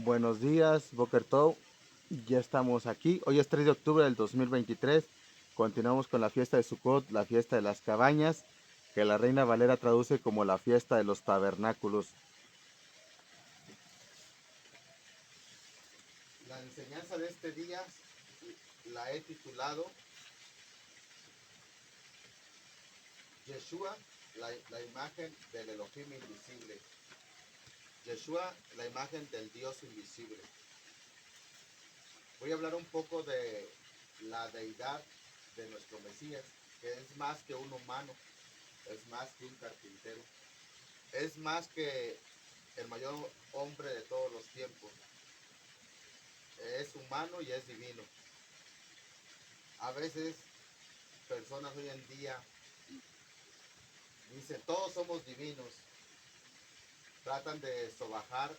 Buenos días, Boker Tov. Ya estamos aquí. Hoy es 3 de octubre del 2023. Continuamos con la fiesta de Sukkot, la fiesta de las cabañas, que la Reina Valera traduce como la fiesta de los tabernáculos. La enseñanza de este día la he titulado Yeshua, la imagen del Elohim invisible. Yeshua, la imagen del Dios invisible. Voy a hablar un poco de la deidad de nuestro Mesías, que es más que un humano, es más que un carpintero, es más que el mayor hombre de todos los tiempos. Es humano y es divino. A veces personas hoy en día dicen todos somos divinos, tratan de sobajar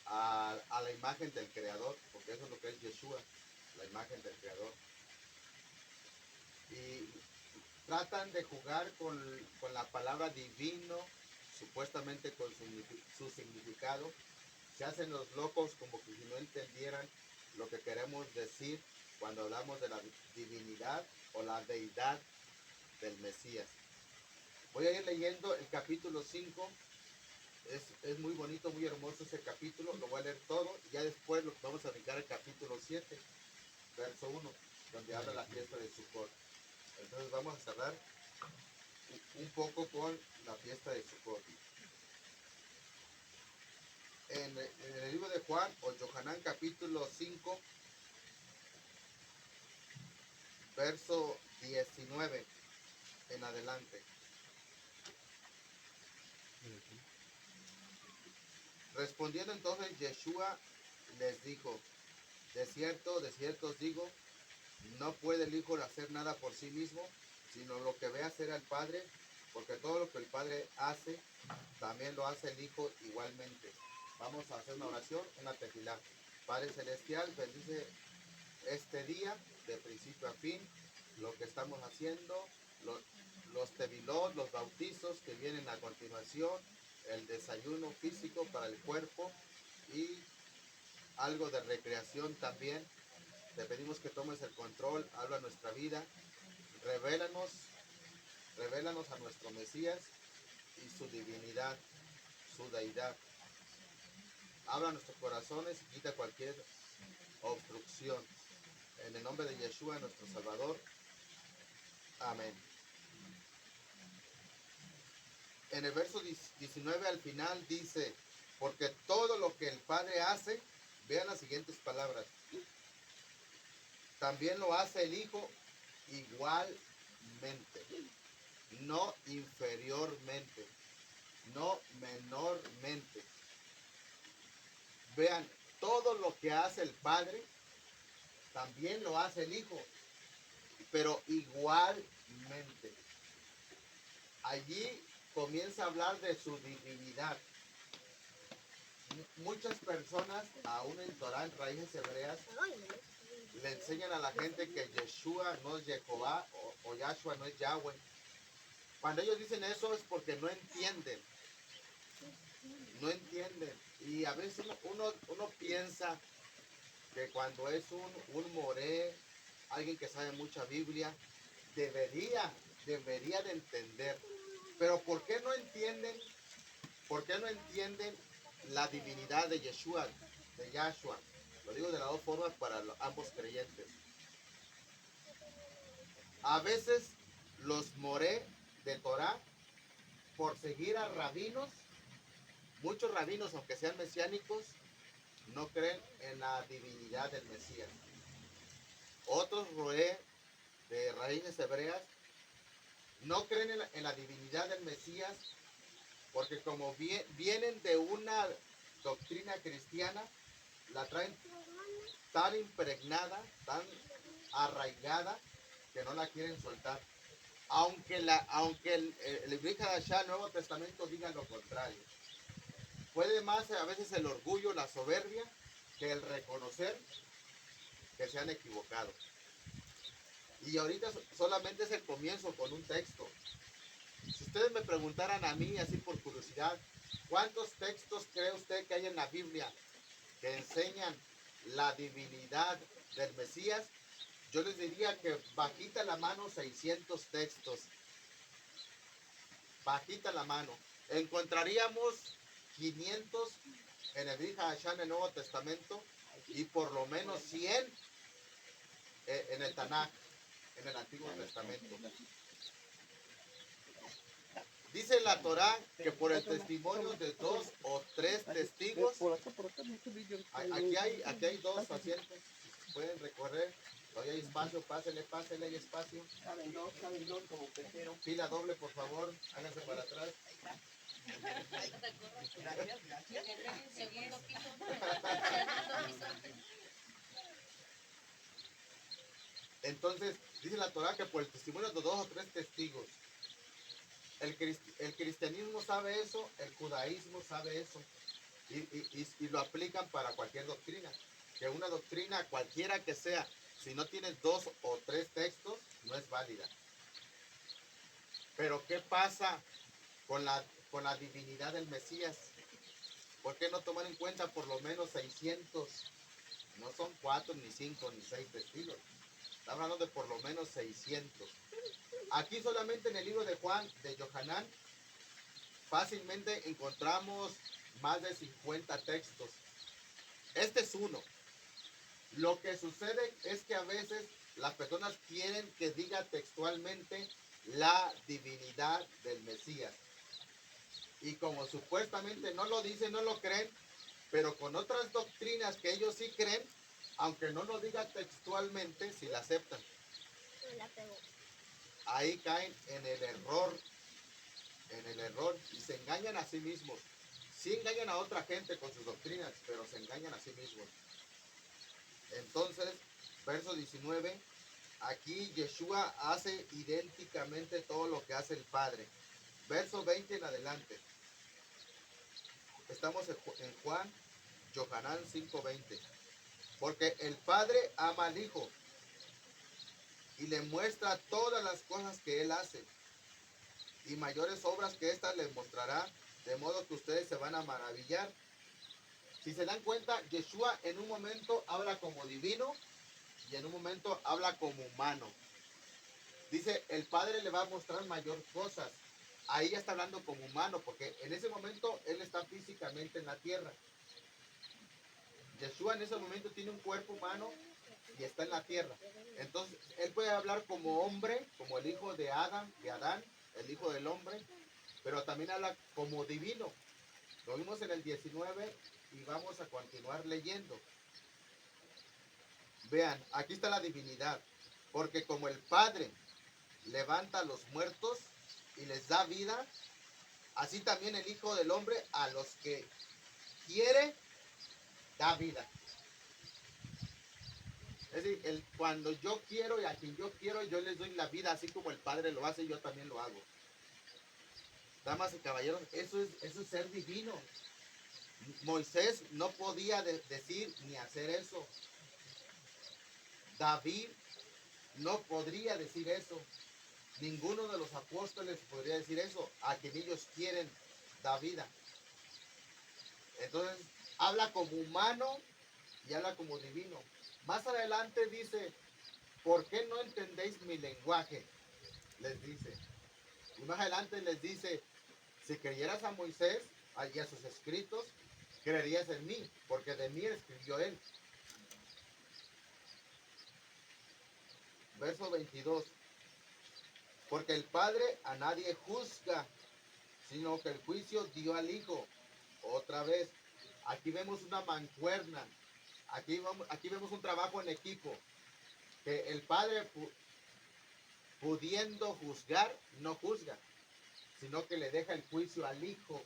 a la imagen del Creador, porque eso es lo que es Yeshua, la imagen del Creador. Y tratan de jugar con la palabra divino, supuestamente con su significado. Se hacen los locos como que si no entendieran lo que queremos decir cuando hablamos de la divinidad o la deidad del Mesías. Voy a ir leyendo el capítulo 5. Es muy bonito, muy hermoso ese capítulo. Lo voy a leer todo y ya después lo vamos a brincar al capítulo 7, verso 1, donde habla la fiesta de Sukkot. Entonces vamos a cerrar un poco con la fiesta de Sukkot. En el libro de Juan o Yohanan capítulo 5, verso 19 en adelante. Respondiendo entonces Yeshua les dijo, de cierto os digo, no puede el Hijo hacer nada por sí mismo, sino lo que ve hacer al Padre, porque todo lo que el Padre hace, también lo hace el Hijo igualmente. Vamos a hacer una oración, una tefilá. Padre Celestial, bendice este día, de principio a fin, lo que estamos haciendo, los tevilot, los bautizos que vienen a continuación, el desayuno físico para el cuerpo y algo de recreación también. Te pedimos que tomes el control, habla nuestra vida, revélanos a nuestro Mesías y su divinidad, su deidad. Habla a nuestros corazones y quita cualquier obstrucción. En el nombre de Yeshua, nuestro Salvador. Amén. En el verso 19 al final dice, porque todo lo que el Padre hace, vean las siguientes palabras, también lo hace el Hijo igualmente, no inferiormente, no menormente. Vean, todo lo que hace el Padre, también lo hace el Hijo, pero igualmente. Allí comienza a hablar de su divinidad. Muchas personas, aún en Torah, en raíces hebreas, le enseñan a la gente que Yeshua no es Jehová o Yahshua no es Yahweh. Cuando ellos dicen eso es porque no entienden. No entienden. Y a veces uno piensa que cuando es un moré, alguien que sabe mucha Biblia, debería de entender. Pero ¿por qué no entienden? ¿Por qué no entienden la divinidad de Yeshua, de Yahshua? Lo digo de las dos formas para ambos creyentes. A veces los moré de Torah, por seguir a rabinos, muchos rabinos, aunque sean mesiánicos, no creen en la divinidad del Mesías. Otros roé de raíces hebreas no creen en la divinidad del Mesías porque como vienen de una doctrina cristiana, la traen tan impregnada, tan arraigada, que no la quieren soltar. Aunque el Brit Hadashah, el Nuevo Testamento, diga lo contrario. Puede más a veces el orgullo, la soberbia, que el reconocer que se han equivocado. Y ahorita solamente es el comienzo con un texto. Si ustedes me preguntaran a mí, así por curiosidad, ¿Cuántos textos cree usted que hay en la Biblia que enseñan la divinidad del Mesías? Yo les diría que bajita la mano 600 textos. Bajita la mano. Encontraríamos 500 en el Brit Hadashah en el Nuevo Testamento y por lo menos 100 en el Tanakh, en el Antiguo Testamento. Dice la Torá que por el testimonio de 2 o 3 testigos, aquí hay 2 asientos, pueden recorrer, todavía hay espacio, pásele, hay espacio. Caben dos como pecero. Fila doble, por favor, háganse para atrás. Gracias, gracias. Entonces, dice la Torá que por el testimonio de 2 o 3 testigos. El cristianismo sabe eso, el judaísmo sabe eso, y lo aplican para cualquier doctrina. Que una doctrina, cualquiera que sea, si no tienes 2 o 3 textos, no es válida. Pero ¿qué pasa con la divinidad del Mesías? ¿Por qué no tomar en cuenta por lo menos 600? No son 4, ni 5, ni 6 testigos. Está hablando de por lo menos 600. Aquí solamente en el libro de Juan, de Yohanan, fácilmente encontramos más de 50 textos. Este es uno. Lo que sucede es que a veces las personas quieren que diga textualmente la divinidad del Mesías. Y como supuestamente no lo dicen, no lo creen, pero con otras doctrinas que ellos sí creen, aunque no lo diga textualmente, sí la aceptan. Ahí caen en el error y se engañan a sí mismos. Sí engañan a otra gente con sus doctrinas, pero se engañan a sí mismos. Entonces, verso 19, aquí Yeshua hace idénticamente todo lo que hace el Padre. Verso 20 en adelante. Estamos en Juan, Yohanan 5:20. Porque el Padre ama al Hijo y le muestra todas las cosas que Él hace. Y mayores obras que éstas les mostrará, de modo que ustedes se van a maravillar. Si se dan cuenta, Yeshua en un momento habla como divino y en un momento habla como humano. Dice, el Padre le va a mostrar mayor cosas. Ahí ya está hablando como humano, porque en ese momento Él está físicamente en la tierra. Yeshua en ese momento tiene un cuerpo humano y está en la tierra. Entonces, Él puede hablar como hombre, como el hijo de Adán, el hijo del hombre, pero también habla como divino. Lo vimos en el 19 y vamos a continuar leyendo. Vean, aquí está la divinidad. Porque como el Padre levanta a los muertos y les da vida, así también el Hijo del Hombre a los que quiere, da vida. Es decir, cuando yo quiero y a quien yo quiero, yo les doy la vida, así como el Padre lo hace, yo también lo hago. Damas y caballeros, eso es ser divino. Moisés no podía decir ni hacer eso. David no podría decir eso. Ninguno de los apóstoles podría decir eso. A quien ellos quieren da vida. Entonces, habla como humano y habla como divino. Más adelante dice, ¿por qué no entendéis mi lenguaje? Les dice. Y más adelante les dice, si creyeras a Moisés y a sus escritos, creerías en mí, porque de mí escribió él. Verso 22. Porque el Padre a nadie juzga, sino que el juicio dio al Hijo. Otra vez, aquí vemos una mancuerna. Aquí vemos un trabajo en equipo. Que el Padre, pudiendo juzgar, no juzga, sino que le deja el juicio al Hijo.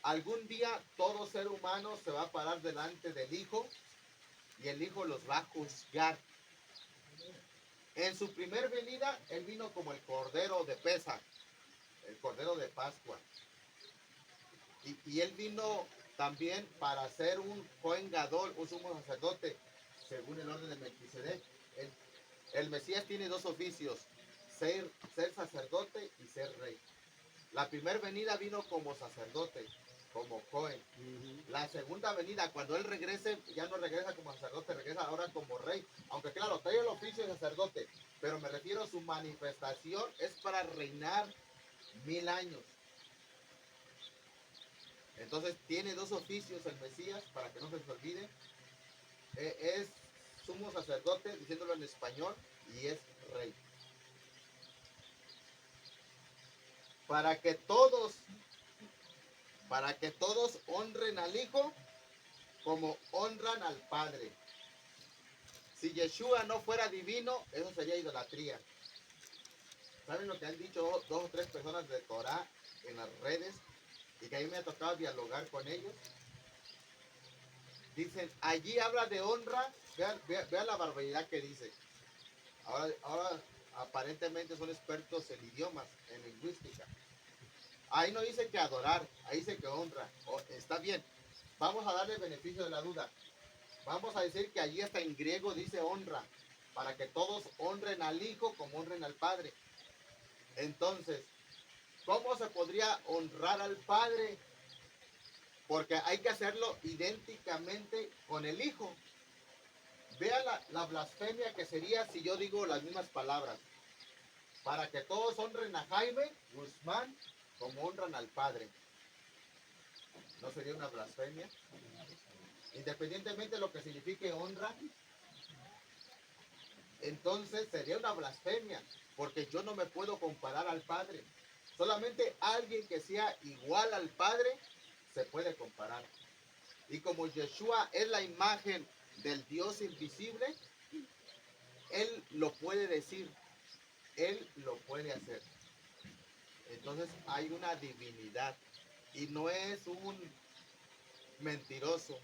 Algún día todo ser humano se va a parar delante del Hijo y el Hijo los va a juzgar. En su primer venida, Él vino como el Cordero de Pesaj, el Cordero de Pascua. Y Él vino también para ser un Cohen Gadol, un sumo sacerdote, según el orden de Melquisedec. El Mesías tiene dos oficios, ser sacerdote y ser rey. La primera venida vino como sacerdote, como Cohen. La segunda venida, cuando él regrese, ya no regresa como sacerdote, regresa ahora como rey. Aunque claro, trae el oficio de sacerdote, pero me refiero a su manifestación, es para reinar 1000 años. Entonces tiene dos oficios el Mesías, para que no se les olvide. Es sumo sacerdote, diciéndolo en español, y es rey. Para que todos honren al Hijo como honran al Padre. Si Yeshua no fuera divino, eso sería idolatría. ¿Saben lo que han dicho dos o tres personas de Torah en las redes? Y que a mí me ha tocado dialogar con ellos. Dicen, allí habla de honra. Vean la barbaridad que dice. Ahora aparentemente son expertos en idiomas, en lingüística. Ahí no dice que adorar, ahí dice que honra. Está bien, vamos a darle el beneficio de la duda. Vamos a decir que allí hasta en griego dice honra, para que todos honren al Hijo como honren al Padre. Entonces, ¿cómo se podría honrar al Padre? Porque hay que hacerlo idénticamente con el Hijo. Vea la blasfemia que sería si yo digo las mismas palabras. Para que todos honren a Jaime Guzmán como honran al Padre. ¿No sería una blasfemia? Independientemente de lo que signifique honra, entonces sería una blasfemia, porque yo no me puedo comparar al Padre. Solamente alguien que sea igual al Padre se puede comparar. Y como Yeshua es la imagen del Dios invisible, Él lo puede decir, Él lo puede hacer. Entonces hay una divinidad y no es un mentiroso.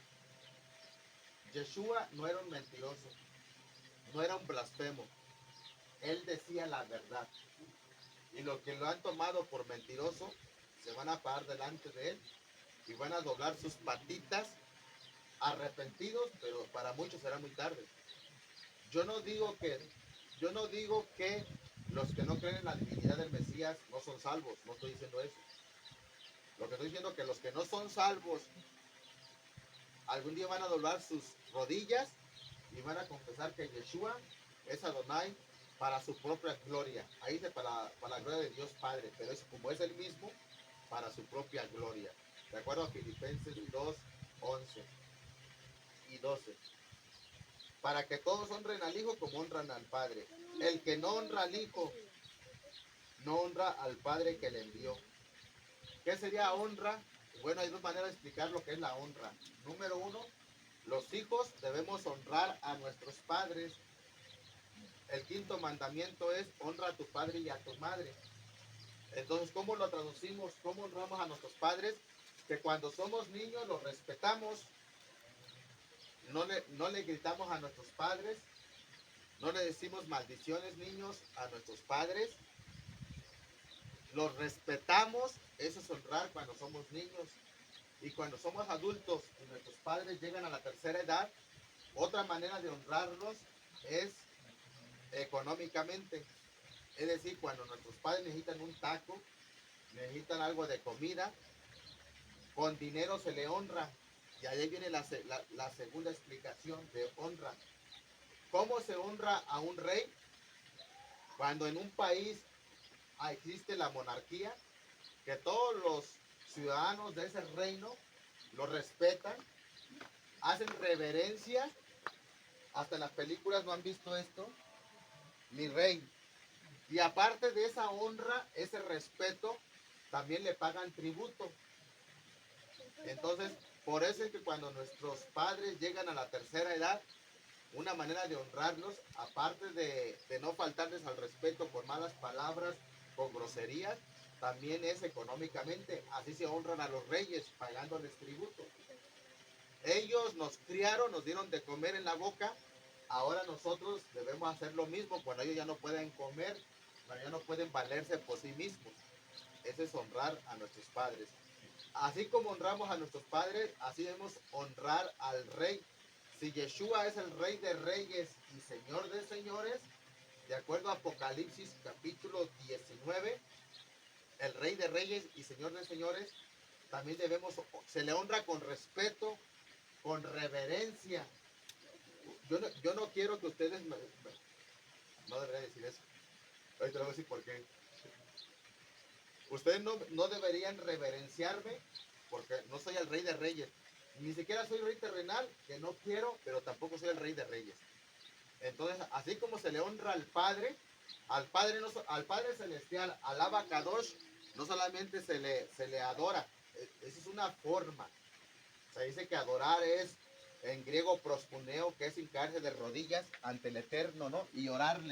Yeshua no era un mentiroso, no era un blasfemo. Él decía la verdad. Y los que lo han tomado por mentiroso se van a parar delante de él y van a doblar sus patitas arrepentidos, pero para muchos será muy tarde. Yo no digo que los que no creen en la divinidad del Mesías no son salvos, no estoy diciendo eso. Lo que estoy diciendo es que los que no son salvos algún día van a doblar sus rodillas y van a confesar que Yeshua es Adonai para su propia gloria. Ahí dice para la gloria de Dios Padre, pero es como es el mismo, para su propia gloria. De acuerdo a Filipenses 2, 11 y 12. Para que todos honren al Hijo como honran al Padre. El que no honra al Hijo, no honra al Padre que le envió. ¿Qué sería honra? Bueno, hay dos maneras de explicar lo que es la honra. Número uno, los hijos debemos honrar a nuestros padres. El quinto mandamiento es honra a tu padre y a tu madre. Entonces, ¿cómo lo traducimos? ¿Cómo honramos a nuestros padres? Que cuando somos niños los respetamos, no le gritamos a nuestros padres, no le decimos maldiciones, niños, a nuestros padres, los respetamos, eso es honrar cuando somos niños. Y cuando somos adultos y nuestros padres llegan a la tercera edad, otra manera de honrarlos es económicamente. Es decir, cuando nuestros padres necesitan un taco, necesitan algo de comida, con dinero se le honra. Y ahí viene la segunda explicación de honra. ¿Cómo se honra a un rey? Cuando en un país existe la monarquía, que todos los ciudadanos de ese reino lo respetan, hacen reverencia. Hasta en las películas no han visto esto. Mi rey. Y aparte de esa honra, ese respeto, también le pagan tributo. Entonces, por eso es que cuando nuestros padres llegan a la tercera edad, una manera de honrarlos, aparte de no faltarles al respeto con malas palabras, con groserías, también es económicamente. Así se honran a los reyes, pagándoles tributo. Ellos nos criaron, nos dieron de comer en la boca. Ahora nosotros debemos hacer lo mismo cuando ellos ya no pueden comer, cuando ya no pueden valerse por sí mismos. Eso es honrar a nuestros padres. Así como honramos a nuestros padres, así debemos honrar al rey. Si Yeshua es el rey de reyes y señor de señores, de acuerdo a Apocalipsis capítulo 19, el Rey de Reyes y Señor de Señores, también se le honra con respeto, con reverencia. Yo no quiero que ustedes, no debería decir eso, ahorita le voy a decir por qué. Ustedes no deberían reverenciarme porque no soy el Rey de Reyes. Ni siquiera soy rey terrenal, que no quiero, pero tampoco soy el Rey de Reyes. Entonces, así como se le honra al Padre, no, al Padre Celestial, al Abacadosh, no solamente se le adora, esa es una forma. Se dice que adorar es en griego proskuneo, que es hincarse de rodillas ante el Eterno, ¿no? Y orar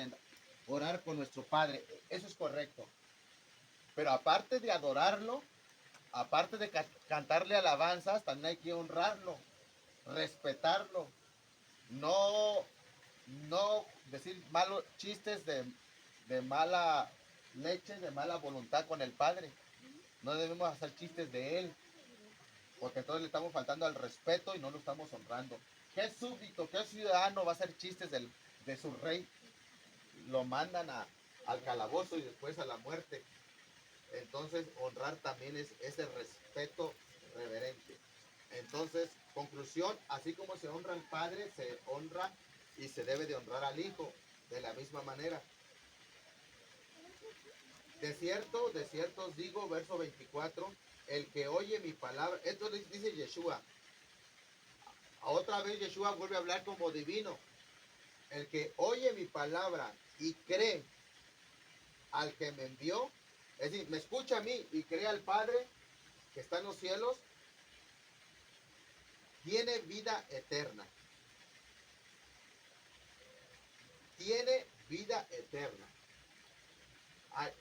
con nuestro Padre. Eso es correcto. Pero aparte de adorarlo, aparte de cantarle alabanzas, también hay que honrarlo, respetarlo, no, no decir malos chistes de mala leche, de mala voluntad con el Padre. No debemos hacer chistes de Él, porque entonces le estamos faltando al respeto y no lo estamos honrando. ¿Qué súbdito, qué ciudadano va a hacer chistes de su rey? Lo mandan al calabozo y después a la muerte. Entonces, honrar también es ese respeto reverente. Entonces, conclusión, así como se honra al Padre, se honra y se debe de honrar al Hijo de la misma manera. De cierto os digo, verso 24, el que oye mi palabra, esto dice Yeshua. Otra vez Yeshua vuelve a hablar como divino. El que oye mi palabra y cree al que me envió, es decir, me escucha a mí y cree al Padre que está en los cielos, tiene vida eterna. Tiene vida eterna.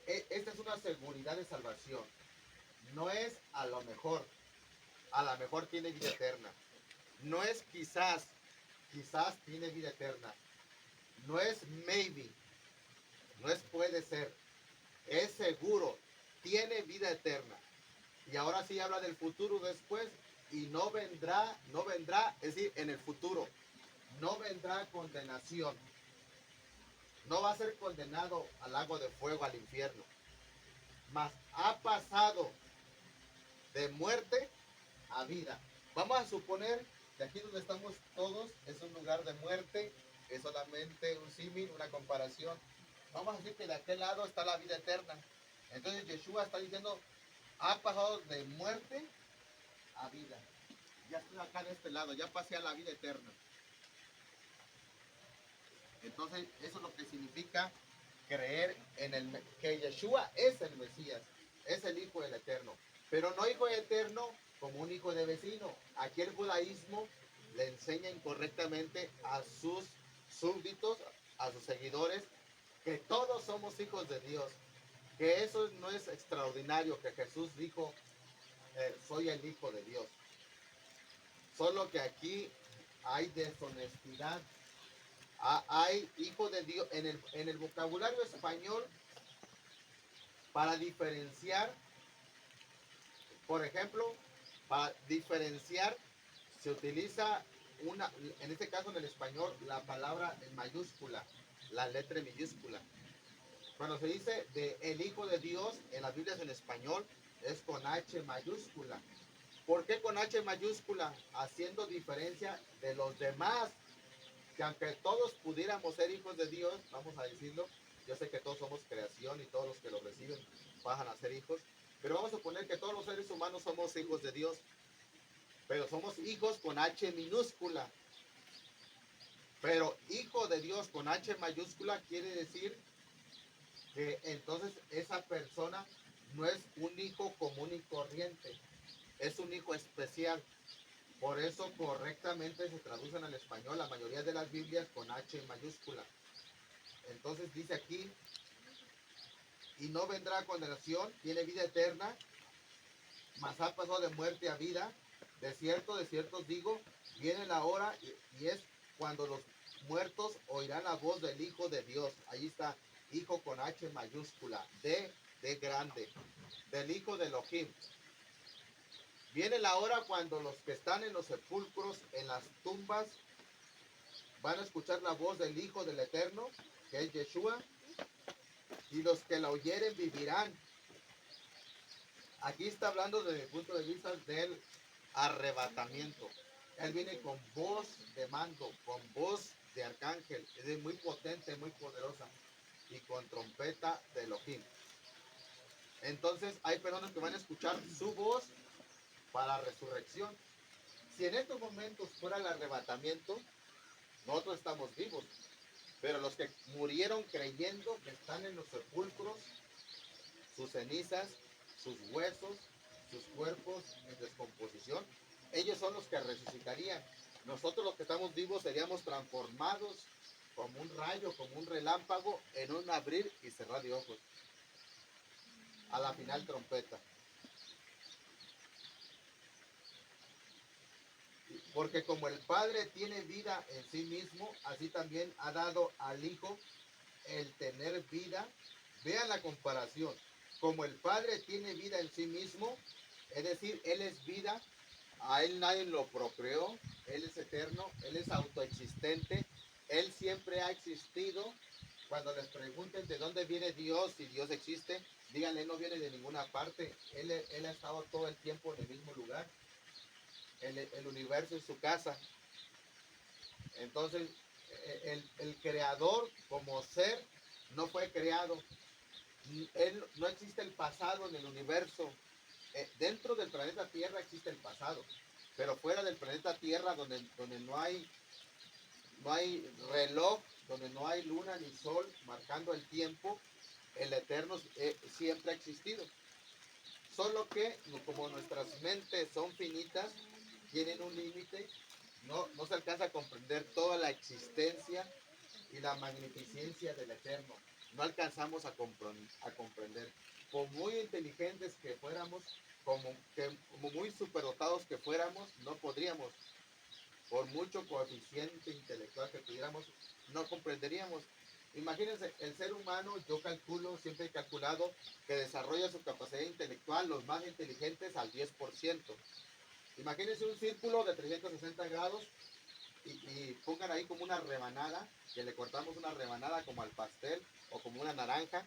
Esta es una seguridad de salvación. No es a lo mejor tiene vida eterna. No es quizás tiene vida eterna. No es maybe, no es puede ser, es seguro, tiene vida eterna. Y ahora sí habla del futuro después, y no vendrá, es decir, en el futuro, no vendrá condenación. No va a ser condenado al lago de fuego, al infierno. Mas ha pasado de muerte a vida. Vamos a suponer que aquí donde estamos todos es un lugar de muerte, es solamente un símil, una comparación. Vamos a decir que de aquel lado está la vida eterna. Entonces Yeshua está diciendo, ha pasado de muerte a vida. Ya estoy acá de este lado, ya pasé a la vida eterna. Entonces eso es lo que significa creer en que Yeshua es el Mesías, es el Hijo del Eterno. Pero no hijo eterno como un hijo de vecino. Aquí el judaísmo le enseña incorrectamente a sus súbditos, a sus seguidores, que todos somos hijos de Dios. Que eso no es extraordinario, que Jesús dijo, soy el Hijo de Dios. Solo que aquí hay deshonestidad. Hay hijo de Dios. En el vocabulario español, para diferenciar, por ejemplo, para diferenciar, se utiliza en este caso en el español, la palabra en mayúscula, la letra en minúscula. Cuando se dice de el Hijo de Dios, en las Biblias en español, es con H mayúscula. ¿Por qué con H mayúscula? Haciendo diferencia de los demás, que aunque todos pudiéramos ser hijos de Dios, vamos a decirlo, yo sé que todos somos creación y todos los que lo reciben bajan a ser hijos, pero vamos a suponer que todos los seres humanos somos hijos de Dios, pero somos hijos con H minúscula. Pero hijo de Dios con H mayúscula quiere decir que entonces esa persona no es un hijo común y corriente, es un hijo especial. Por eso correctamente se traducen al español la mayoría de las Biblias con H mayúscula. Entonces dice aquí, y no vendrá condenación, tiene vida eterna, mas ha pasado de muerte a vida. De cierto os digo, viene la hora y es cuando los muertos oirán la voz del Hijo de Dios. Ahí está, Hijo con H mayúscula, de grande, del Hijo de Elohim. Viene la hora cuando los que están en los sepulcros, en las tumbas, van a escuchar la voz del Hijo del Eterno, que es Yeshua, y los que la oyeren vivirán. Aquí está hablando desde el punto de vista del arrebatamiento. Él viene con voz de mando, con voz de arcángel. Es muy potente, muy poderosa. Y con trompeta de Elohim. Entonces hay personas que van a escuchar su voz para resurrección. Si en estos momentos fuera el arrebatamiento, nosotros estamos vivos. Pero los que murieron creyendo que están en los sepulcros, sus cenizas, sus huesos, sus cuerpos en descomposición, ellos son los que resucitarían. Nosotros los que estamos vivos seríamos transformados como un rayo, como un relámpago, en un abrir y cerrar de ojos. A la final trompeta. Porque como el Padre tiene vida en sí mismo, así también ha dado al Hijo el tener vida. Vean la comparación. Como el Padre tiene vida en sí mismo, es decir, Él es vida, a Él nadie lo procreó, Él es eterno, Él es autoexistente, Él siempre ha existido. Cuando les pregunten de dónde viene Dios, si Dios existe, díganle, Él no viene de ninguna parte, Él ha estado todo el tiempo en el mismo lugar. El universo es su casa. Entonces, el creador como ser no fue creado. No existe el pasado en el universo. Dentro del planeta Tierra existe el pasado, pero fuera del planeta Tierra, donde no hay reloj, donde no hay luna ni sol marcando el tiempo, el eterno siempre ha existido. Solo que como nuestras mentes son finitas, tienen un límite, no se alcanza a comprender toda la existencia y la magnificencia del eterno. No alcanzamos a comprender. Por muy inteligentes que fuéramos, como muy superdotados que fuéramos, no podríamos. Por mucho coeficiente intelectual que tuviéramos, no comprenderíamos. Imagínense, el ser humano, yo calculo, siempre he calculado que desarrolla su capacidad intelectual los más inteligentes al 10%. Imagínense un círculo de 360 grados y pongan ahí como una rebanada, que le cortamos una rebanada como al pastel o como una naranja.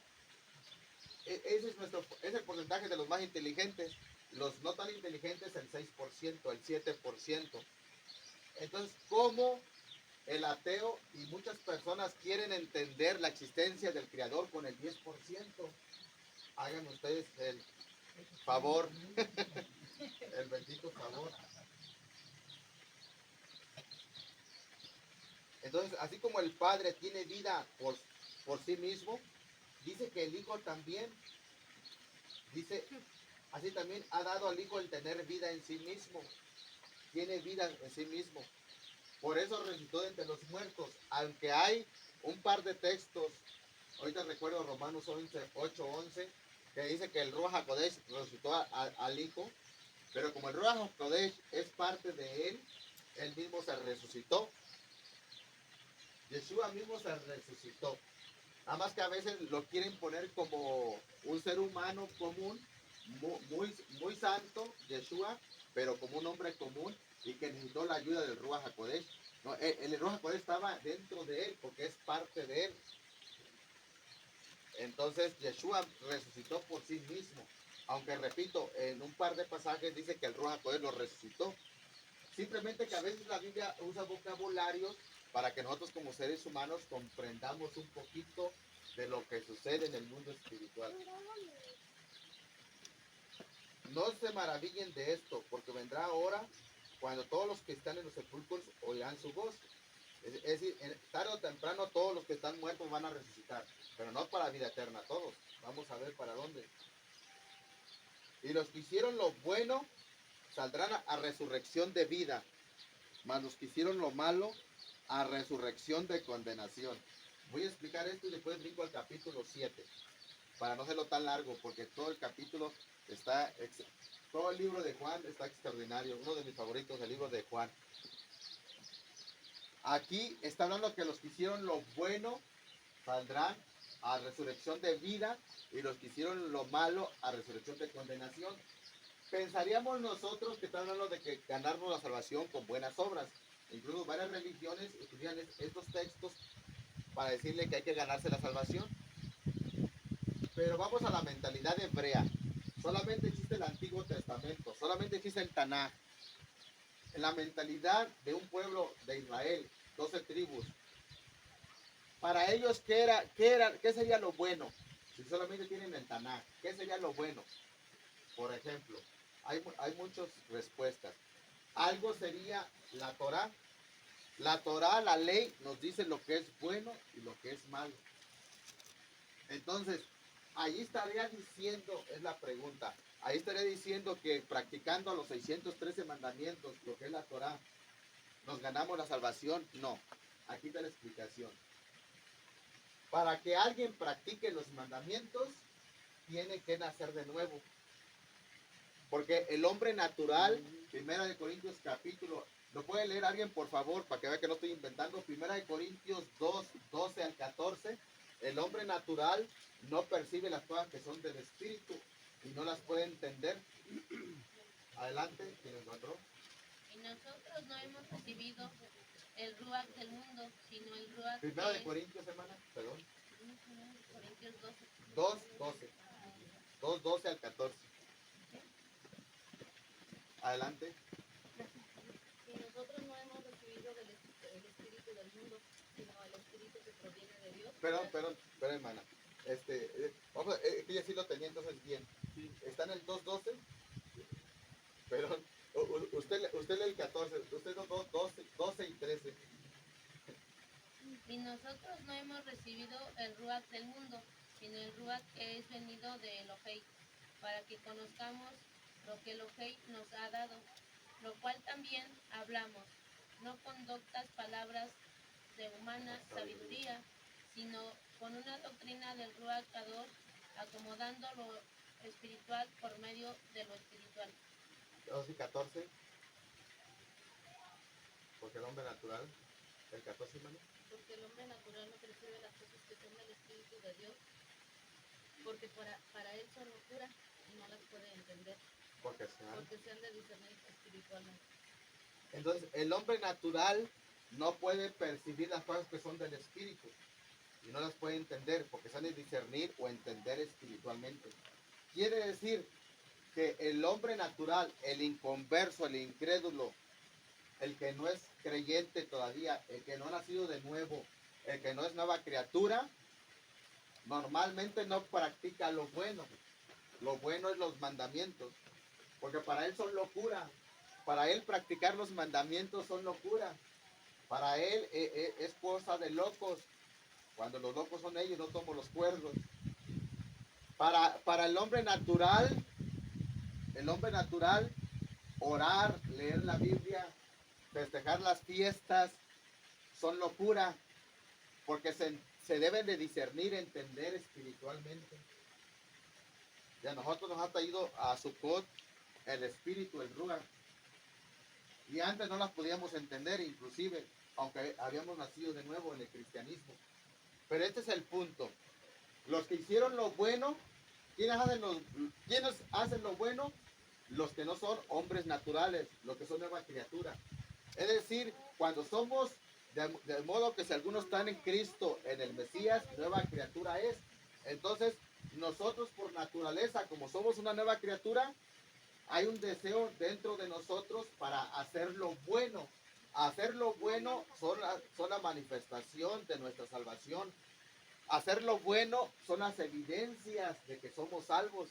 Ese es el porcentaje de los más inteligentes. Los no tan inteligentes el 6%, el 7%. Entonces, ¿cómo el ateo y muchas personas quieren entender la existencia del Creador con el 10%? Hagan ustedes el favor, el bendito favor. Entonces, así como el Padre tiene vida por sí mismo, dice que el Hijo también, dice, así también ha dado al Hijo el tener vida en sí mismo. Tiene vida en sí mismo. Por eso resucitó de entre los muertos. Aunque hay un par de textos, ahorita recuerdo Romanos 8:11, que dice que el Ruach HaKodesh resucitó al Hijo, pero como el Ruach HaKodesh es parte de él mismo se resucitó. Yeshua mismo se resucitó. Nada más que a veces lo quieren poner como un ser humano común, muy santo, Yeshua, pero como un hombre común y que necesitó la ayuda del Ruach HaKodesh. No, el Ruach HaKodesh estaba dentro de él porque es parte de él. Entonces Yeshua resucitó por sí mismo. Aunque repito, en un par de pasajes dice que el Ruach HaKodesh lo resucitó. Simplemente que a veces la Biblia usa vocabularios para que nosotros como seres humanos comprendamos un poquito de lo que sucede en el mundo espiritual. No se maravillen de esto, porque vendrá hora cuando todos los que están en los sepulcros oirán su voz. Es decir, tarde o temprano todos los que están muertos van a resucitar, pero no para vida eterna todos. Vamos a ver para dónde. Y los que hicieron lo bueno saldrán a resurrección de vida, mas los que hicieron lo malo a resurrección de condenación. Voy a explicar esto y después brinco al capítulo 7, para no hacerlo tan largo, porque todo el capítulo todo el libro de Juan está extraordinario, uno de mis favoritos, el libro de Juan. Aquí está hablando que los que hicieron lo bueno saldrán a resurrección de vida y los que hicieron lo malo a resurrección de condenación. Pensaríamos nosotros que están hablando de que ganarnos la salvación con buenas obras. Incluso varias religiones estudian estos textos para decirle que hay que ganarse la salvación. Pero vamos a la mentalidad hebrea. solamente existe el Antiguo Testamento, solamente existe el Tanaj. En la mentalidad de un pueblo de Israel, 12 tribus, para ellos, ¿qué sería lo bueno? Si solamente tienen el Tanaj, ¿qué sería lo bueno? Por ejemplo, hay muchas respuestas. Algo sería la Torá. La Torá, la ley, nos dice lo que es bueno y lo que es malo. Entonces, ahí estaría diciendo, es la pregunta, ahí estaría diciendo que practicando los 613 mandamientos, lo que es la Torá, ¿nos ganamos la salvación? No. Aquí está la explicación. Para que alguien practique los mandamientos, tiene que nacer de nuevo. Porque el hombre natural, Primera de Corintios capítulo, ¿lo puede leer alguien por favor para que vea que no estoy inventando? Primera de Corintios 2, 12 al 14. El hombre natural no percibe las cosas que son del espíritu y no las puede entender. Adelante, ¿quién encontró? Y nosotros no hemos recibido el Ruach del mundo, sino el Ruach Primera que de es Corintios, hermana, perdón. Corintios 12. 2, 12. 2, 12 al 14. Adelante. Y nosotros no hemos recibido el espíritu del mundo, sino el espíritu que proviene de Dios. Perdón, hermana. Que ya sí lo tenía, entonces bien. Está en el 2.12. Perdón. Usted lee el 14. Usted 12 y 13. Y nosotros no hemos recibido el Ruach del mundo, sino el Ruach que es venido de Elohei, para que conozcamos lo que Elohei nos ha dado, lo cual también hablamos, no con doctas palabras de humana sabiduría, sino con una doctrina del Ruach Kadosh, acomodando lo espiritual por medio de lo espiritual. 12 y 14. Porque el hombre natural. El 14, hermano. Porque el hombre natural no percibe las cosas que son del espíritu de Dios, porque para él son locura y no las puede entender, Porque se han de discernir espiritualmente. Entonces, el hombre natural no puede percibir las cosas que son del espíritu y no las puede entender porque se han de discernir o entender espiritualmente. Quiere decir que el hombre natural, el inconverso, el incrédulo, el que no es creyente todavía, el que no ha nacido de nuevo, el que no es nueva criatura, normalmente no practica lo bueno. Lo bueno es los mandamientos, porque para él son locura. Para él practicar los mandamientos son locura. Para él es cosa de locos. Cuando los locos son ellos, no somos los cuerdos. Para el hombre natural, orar, leer la Biblia, festejar las fiestas, son locura, porque se deben de discernir, entender espiritualmente. Y a nosotros nos ha traído a Sukkot el espíritu, el Ruach. Y antes no las podíamos entender, inclusive, aunque habíamos nacido de nuevo en el cristianismo. Pero este es el punto. Los que hicieron lo bueno, ¿quiénes hacen lo bueno? Los que no son hombres naturales, los que son nueva criatura. Es decir, cuando somos, de modo que si algunos están en Cristo, en el Mesías, nueva criatura es. Entonces, nosotros por naturaleza, como somos una nueva criatura, hay un deseo dentro de nosotros para hacer lo bueno. Hacer lo bueno son la manifestación de nuestra salvación. Hacer lo bueno son las evidencias de que somos salvos.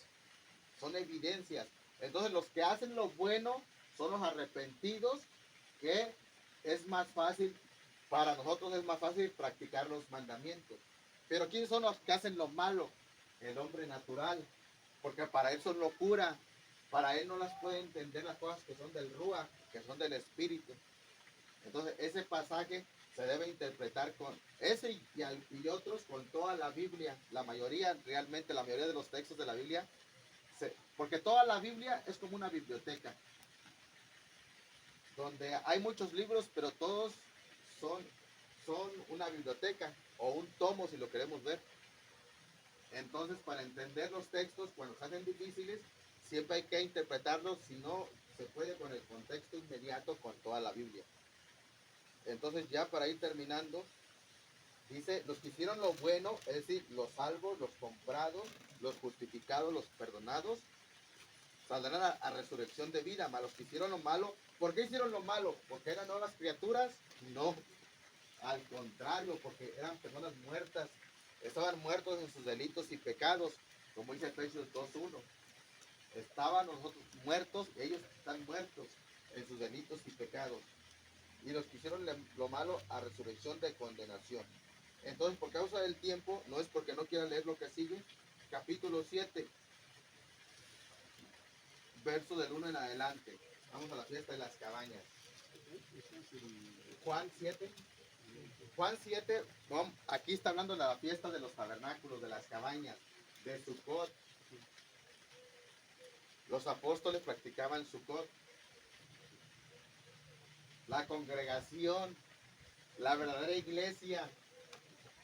Son evidencias. Entonces los que hacen lo bueno son los arrepentidos, que es más fácil, para nosotros es más fácil practicar los mandamientos. Pero ¿quiénes son los que hacen lo malo? El hombre natural. Porque para él son locura. Para él no las puede entender las cosas que son del Ruach, que son del Espíritu. Entonces ese pasaje se debe interpretar con ese y otros, con toda la Biblia. La mayoría de los textos de la Biblia, porque toda la Biblia es como una biblioteca, donde hay muchos libros, pero todos son una biblioteca o un tomo si lo queremos ver. Entonces, para entender los textos, cuando se hacen difíciles, siempre hay que interpretarlos, si no se puede con el contexto inmediato con toda la Biblia. Entonces, ya para ir terminando, dice, los que hicieron lo bueno, es decir, los salvos, los comprados, los justificados, los perdonados, saldrán a resurrección de vida. Mas los que hicieron lo malo, ¿por qué hicieron lo malo? ¿Porque eran nuevas criaturas? No, al contrario, porque eran personas muertas, estaban muertos en sus delitos y pecados, como dice Efesios 2:1. Estaban nosotros muertos, ellos están muertos en sus delitos y pecados. Y los que hicieron lo malo a resurrección de condenación. Entonces, por causa del tiempo, no es porque no quiera leer lo que sigue, capítulo 7, verso del 1 en adelante. Vamos a la fiesta de las cabañas. Juan 7. Juan 7, aquí está hablando de la fiesta de los tabernáculos, de las cabañas, de Sucot. Los apóstoles practicaban Sucot. La congregación, la verdadera iglesia,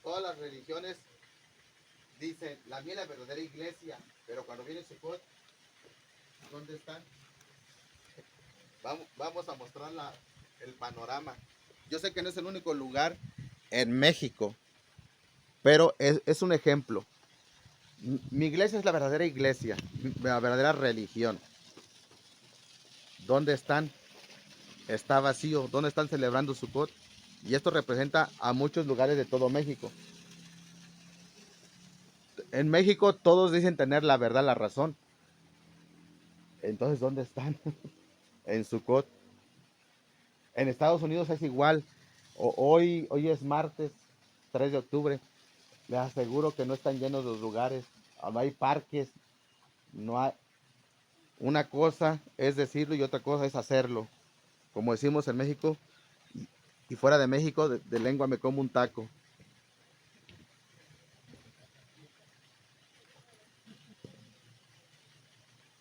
todas las religiones dicen, la mía es la verdadera iglesia, pero cuando viene Sucot, ¿dónde están? Vamos a mostrar el panorama. Yo sé que no es el único lugar en México, pero es un ejemplo. Mi iglesia es la verdadera iglesia, la verdadera religión. ¿Dónde están? Está vacío. ¿Dónde están celebrando Sucot? Y esto representa a muchos lugares de todo México. En México todos dicen tener la verdad, la razón. Entonces, ¿dónde están? En Sucot. En Estados Unidos es igual. Hoy es martes 3 de octubre. Les aseguro que no están llenos los lugares. No hay parques. No hay. Una cosa es decirlo y otra cosa es hacerlo. Como decimos en México y fuera de México, de lengua me como un taco.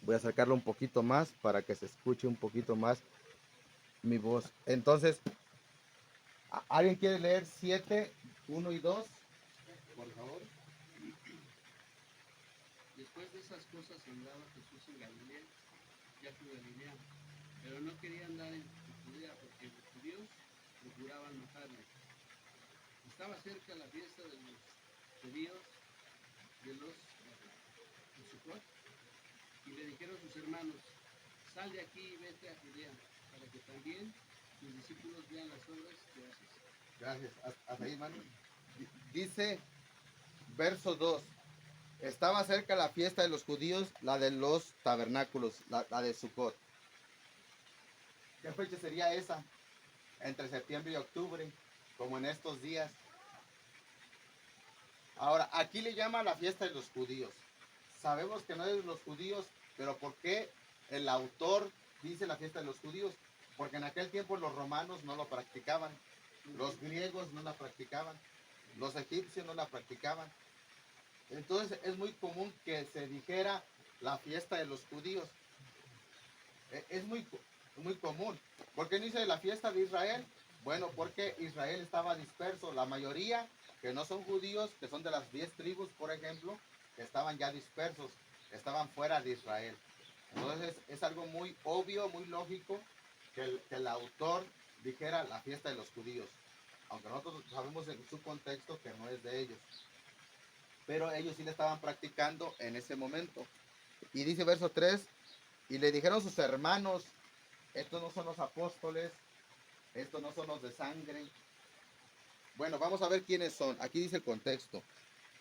Voy a sacarlo un poquito más para que se escuche un poquito más mi voz. Entonces, ¿alguien quiere leer 7, 1 y 2? Por favor. Después de esas cosas andaba Jesús en Galilea, ya fue Galilea, pero no quería andar en Judea porque los judíos procuraban matarle. Estaba cerca la fiesta de los judíos de Sucot, y le dijeron sus hermanos, sal de aquí y vete a Judea, para que también tus discípulos vean las obras que haces. Gracias. Hasta ahí, hermano. Dice, verso 2. Estaba cerca la fiesta de los judíos, la de los tabernáculos, la de Sucot. ¿Qué fecha sería esa? Entre septiembre y octubre, como en estos días. Ahora, aquí le llama la fiesta de los judíos. Sabemos que no es de los judíos, pero ¿por qué el autor dice la fiesta de los judíos? Porque en aquel tiempo los romanos no lo practicaban, los griegos no la practicaban, los egipcios no la practicaban. Entonces es muy común que se dijera la fiesta de los judíos. Es muy común. ¿Por qué no dice la fiesta de Israel? Bueno, porque Israel estaba disperso. La mayoría que no son judíos, que son de las 10 tribus, por ejemplo, que estaban ya dispersos, estaban fuera de Israel. Entonces es algo muy obvio, muy lógico que el autor dijera la fiesta de los judíos. Aunque nosotros sabemos en su contexto que no es de ellos. Pero ellos sí le estaban practicando en ese momento. Y dice verso 3, y le dijeron sus hermanos, estos no son los apóstoles, estos no son los de sangre. Bueno, vamos a ver quiénes son. Aquí dice el contexto.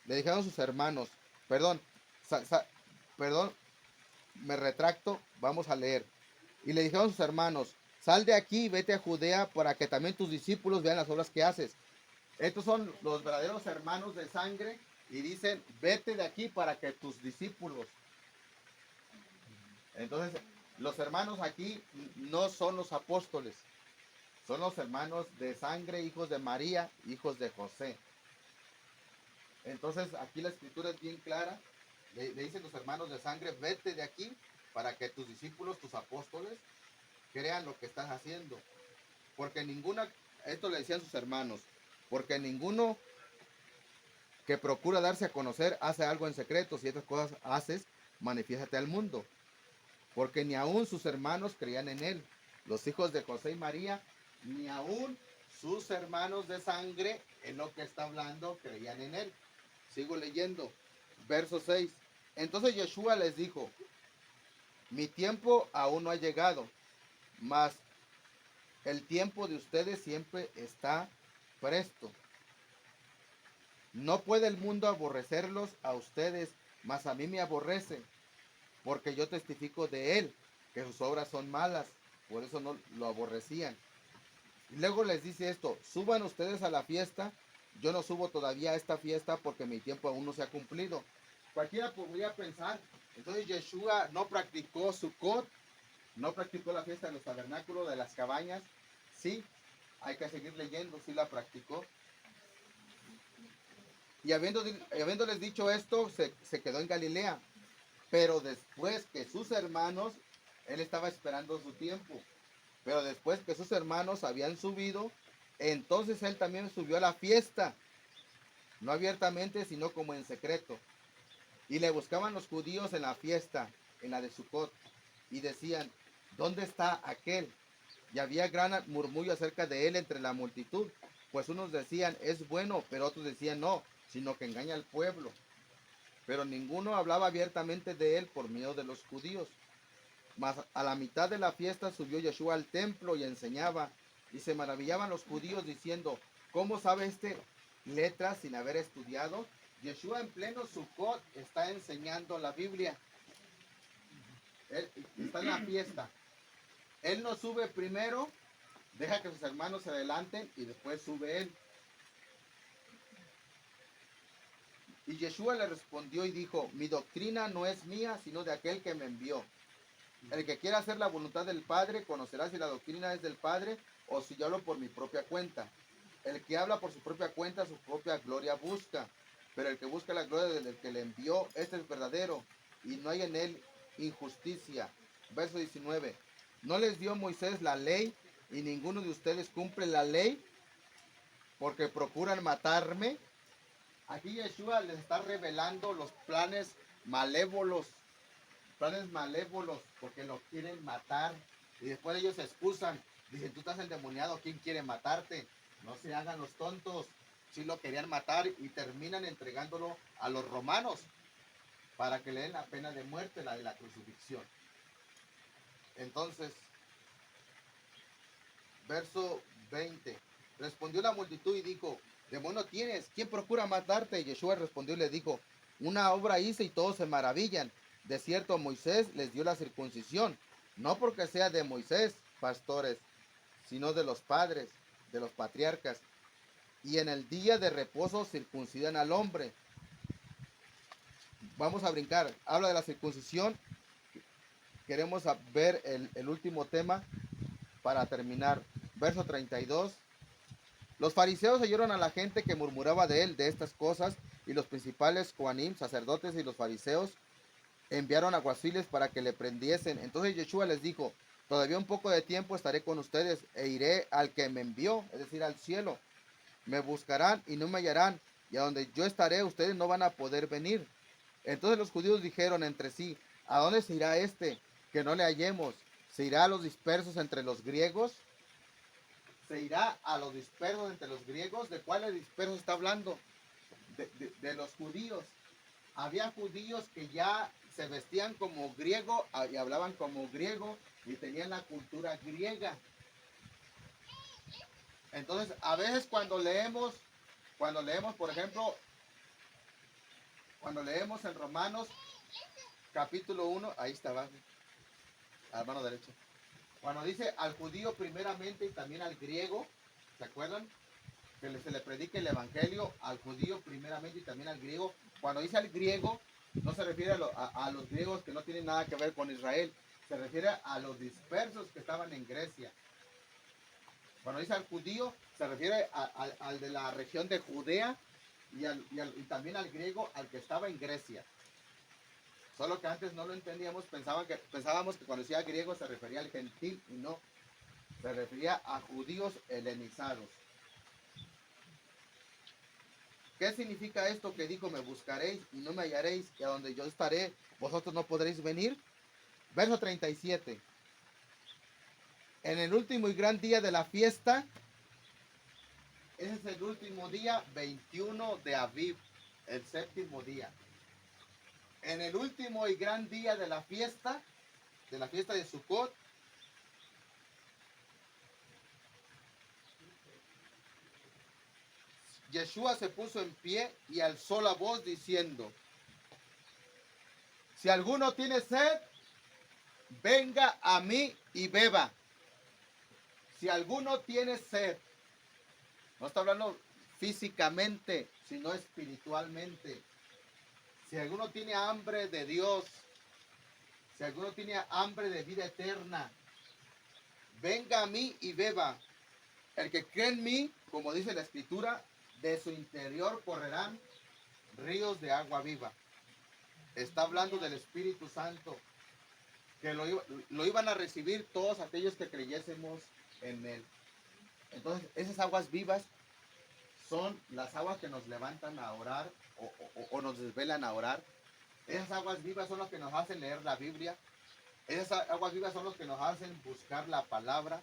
Le dijeron sus hermanos, perdón, me retracto, vamos a leer. Y le dijeron sus hermanos, sal de aquí y vete a Judea para que también tus discípulos vean las obras que haces. Estos son los verdaderos hermanos de sangre y dicen, vete de aquí para que tus discípulos. Entonces, los hermanos aquí no son los apóstoles, son los hermanos de sangre, hijos de María, hijos de José. Entonces, aquí la escritura es bien clara, le dicen los hermanos de sangre, vete de aquí para que tus discípulos, tus apóstoles, crean lo que estás haciendo. Porque esto le decían sus hermanos, porque ninguno que procura darse a conocer hace algo en secreto. Si estas cosas haces, manifiéstate al mundo. Porque ni aún sus hermanos creían en él. Los hijos de José y María, ni aún sus hermanos de sangre, en lo que está hablando, creían en él. Sigo leyendo. Verso 6. Entonces Yeshua les dijo, Mi tiempo aún no ha llegado, mas el tiempo de ustedes siempre está presto. No puede el mundo aborrecerlos a ustedes, mas a mí me aborrece, porque yo testifico de él, que sus obras son malas, por eso no lo aborrecían. Y luego les dice esto: suban ustedes a la fiesta, yo no subo todavía a esta fiesta porque mi tiempo aún no se ha cumplido. Cualquiera podría pensar, entonces Yeshua no practicó Sukkot, no practicó la fiesta de los tabernáculos, de las cabañas. Sí, hay que seguir leyendo, sí la practicó. Y habiéndoles dicho esto, se quedó en Galilea. Pero después que sus hermanos, él estaba esperando su tiempo, pero después que sus hermanos habían subido, entonces él también subió a la fiesta, no abiertamente, sino como en secreto. Y le buscaban los judíos en la fiesta, en la de Sucot, y decían: ¿dónde está aquel? Y había gran murmullo acerca de él entre la multitud, pues unos decían: es bueno, pero otros decían: no, sino que engaña al pueblo. Pero ninguno hablaba abiertamente de él por miedo de los judíos. Mas a la mitad de la fiesta subió Yeshua al templo y enseñaba, y se maravillaban los judíos diciendo: ¿cómo sabe este letras sin haber estudiado? Yeshua en pleno Sukkot está enseñando la Biblia. Él está en la fiesta. Él no sube primero, deja que sus hermanos se adelanten y después sube él. Y Yeshua le respondió y dijo: mi doctrina no es mía, sino de aquel que me envió. El que quiera hacer la voluntad del Padre conocerá si la doctrina es del Padre o si yo hablo por mi propia cuenta. El que habla por su propia cuenta, su propia gloria busca. Pero el que busca la gloria del que le envió, este es verdadero, y no hay en él injusticia. Verso 19. ¿No les dio Moisés la ley y ninguno de ustedes cumple la ley porque procuran matarme? Aquí Yeshua les está revelando los planes malévolos, porque lo quieren matar. Y después ellos se excusan, dicen: tú estás endemoniado, ¿quién quiere matarte? No se hagan los tontos. Sí lo querían matar y terminan entregándolo a los romanos para que le den la pena de muerte, la de la crucifixión. Entonces, verso 20. Respondió la multitud y dijo: demonio tienes, ¿quién procura matarte? Y Yeshua respondió y le dijo: una obra hice y todos se maravillan. De cierto, Moisés les dio la circuncisión, no porque sea de Moisés, pastores, sino de los padres, de los patriarcas. Y en el día de reposo circuncidan al hombre. Vamos a brincar. Habla de la circuncisión. Queremos ver el último tema para terminar. Verso 32. Los fariseos oyeron a la gente que murmuraba de él de estas cosas, y los principales Coanim, sacerdotes, y los fariseos enviaron alguaciles para que le prendiesen. Entonces Yeshua les dijo: todavía un poco de tiempo estaré con ustedes e iré al que me envió, es decir, al cielo. Me buscarán y no me hallarán, y a donde yo estaré ustedes no van a poder venir. Entonces los judíos dijeron entre sí: ¿a dónde se irá este que no le hallemos? ¿Se irá a los dispersos entre los griegos? ¿Se irá a los dispersos entre los griegos? ¿De cuáles dispersos está hablando? De los judíos. Había judíos que ya se vestían como griego y hablaban como griego y tenían la cultura griega. Entonces, a veces cuando leemos, por ejemplo, cuando leemos en Romanos capítulo 1, ahí está abajo, a la mano derecha. Cuando dice al judío primeramente y también al griego, ¿se acuerdan? Que se le predique el evangelio al judío primeramente y también al griego. Cuando dice al griego, no se refiere a los griegos que no tienen nada que ver con Israel, se refiere a los dispersos que estaban en Grecia. Cuando dice al judío, se refiere al de la región de Judea y también al griego, al que estaba en Grecia. Solo que antes no lo entendíamos, pensábamos que cuando decía griego se refería al gentil, y no, se refería a judíos helenizados. ¿Qué significa esto que dijo: me buscaréis y no me hallaréis, y a donde yo estaré vosotros no podréis venir? Verso 37. En el último y gran día de la fiesta, ese es el último día, 21 de Aviv, el séptimo día. En el último y gran día de la fiesta, la fiesta de Sukkot, Yeshua se puso en pie y alzó la voz diciendo: si alguno tiene sed, venga a mí y beba. Si alguno tiene sed, no está hablando físicamente, sino espiritualmente. Si alguno tiene hambre de Dios, si alguno tiene hambre de vida eterna, venga a mí y beba. El que cree en mí, como dice la Escritura, de su interior correrán ríos de agua viva. Está hablando del Espíritu Santo, que lo iban a recibir todos aquellos que creyésemos en Él. Entonces, esas aguas vivas son las aguas que nos levantan a orar o nos desvelan a orar. Esas aguas vivas son las que nos hacen leer la Biblia. Esas aguas vivas son las que nos hacen buscar la palabra.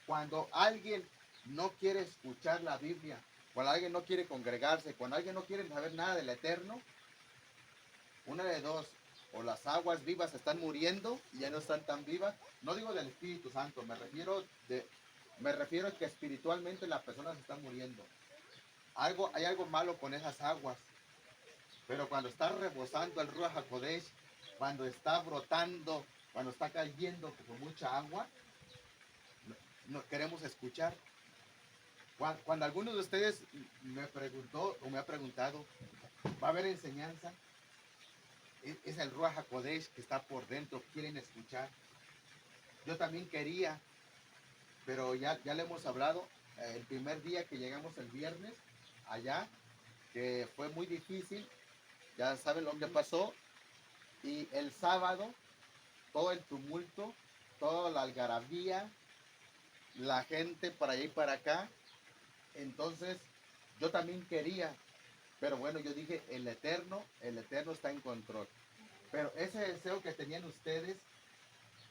Cuando alguien no quiere escuchar la Biblia, cuando alguien no quiere congregarse, cuando alguien no quiere saber nada del Eterno, una de dos: o las aguas vivas están muriendo y ya no están tan vivas. No digo del Espíritu Santo, me refiero a que espiritualmente las personas están muriendo. Hay algo malo con esas aguas. Pero cuando está rebosando el Ruach HaKodesh, cuando está brotando, cuando está cayendo con mucha agua, no queremos escuchar. Cuando alguno de ustedes me preguntó o me ha preguntado, ¿va a haber enseñanza? Es el Ruach HaKodesh que está por dentro, quieren escuchar. Yo también quería, pero ya le hemos hablado. El primer día que llegamos el viernes allá, que fue muy difícil, ya saben lo que pasó. Y el sábado, todo el tumulto, toda la algarabía, la gente para allá y para acá. Entonces, yo también quería, pero bueno, yo dije, el Eterno está en control. Pero ese deseo que tenían ustedes,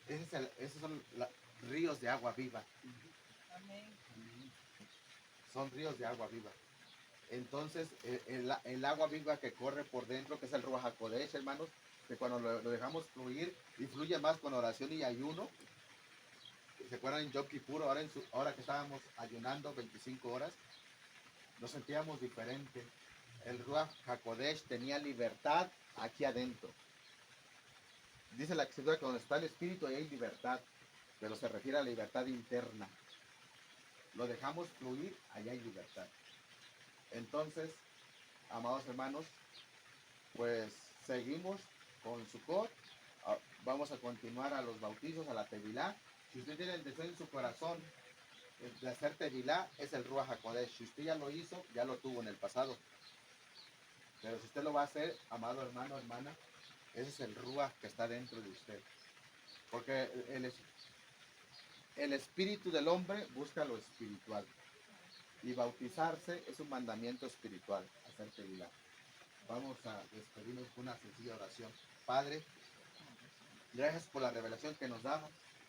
esos son ríos de agua viva. Amén. Son ríos de agua viva. Entonces, el agua viva que corre por dentro, que es el Ruach HaKodesh, hermanos, que cuando lo dejamos fluir, y fluye más con oración y ayuno. ¿Se acuerdan en Yom Kippur, ahora que estábamos ayunando 25 horas? Nos sentíamos diferente. El Ruach HaKodesh tenía libertad aquí adentro. Dice la Escritura que donde está el Espíritu ahí hay libertad, pero se refiere a la libertad interna. Lo dejamos fluir, allá hay libertad. Entonces, amados hermanos, pues seguimos con Sukkot. Vamos a continuar a los bautizos, a la Tevilá. Si usted tiene el deseo en su corazón de hacer Tevilá, es el Ruach HaKodesh. Si usted ya lo hizo, ya lo tuvo en el pasado. Pero si usted lo va a hacer, amado hermano, hermana, ese es el Ruach que está dentro de usted. Porque el espíritu del hombre busca lo espiritual. Y bautizarse es un mandamiento espiritual, hacer Tevilá. Vamos a despedirnos con una sencilla oración. Padre, gracias por la revelación que nos da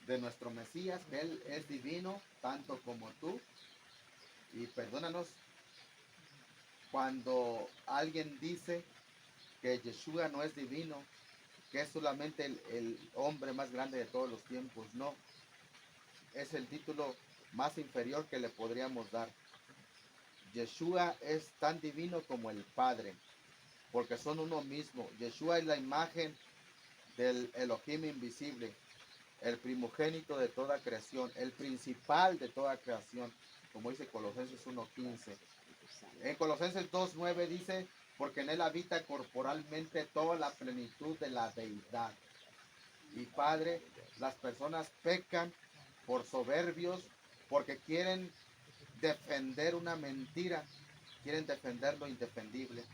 de nuestro Mesías, que Él es divino, tanto como tú. Y perdónanos cuando alguien dice que Yeshua no es divino, que es solamente el hombre más grande de todos los tiempos. No, es el título más inferior que le podríamos dar. Yeshua es tan divino como el Padre, porque son uno mismo. Yeshua es la imagen del Elohim invisible, el primogénito de toda creación, el principal de toda creación, como dice Colosenses 1:15. En Colosenses 2:9 dice, porque en él habita corporalmente toda la plenitud de la deidad. Y Padre, las personas pecan por soberbios, porque quieren defender una mentira, quieren defender lo indefendible.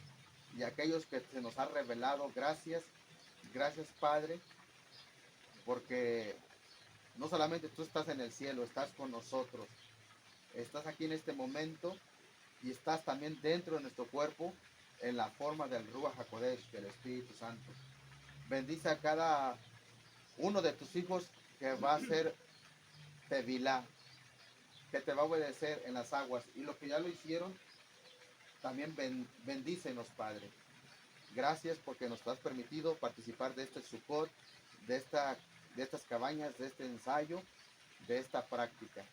Y aquellos que se nos ha revelado, gracias Padre, porque no solamente tú estás en el cielo, estás con nosotros, estás aquí en este momento y estás también dentro de nuestro cuerpo en la forma del Ruach HaKodesh, del Espíritu Santo. Bendice a cada uno de tus hijos que va a hacer Tevilá, que te va a obedecer en las aguas, y los que ya lo hicieron, también bendícenos, Padre. Gracias porque nos has permitido participar de este Sukkot, de estas cabañas, de este ensayo, de esta práctica.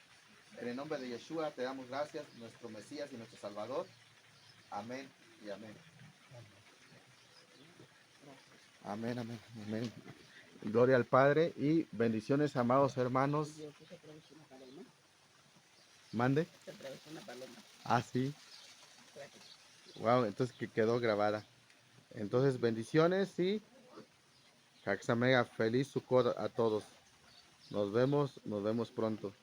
En el nombre de Yeshua te damos gracias, nuestro Mesías y nuestro Salvador. Amén y amén. Amén, amén, amén. Gloria al Padre y bendiciones, amados hermanos. Dios, se atravesó una paloma. Mande. Se atravesó una paloma. Ah, sí. Wow, entonces que quedó grabada. Entonces, bendiciones y Haxamega, feliz Sukkot a todos. Nos vemos pronto.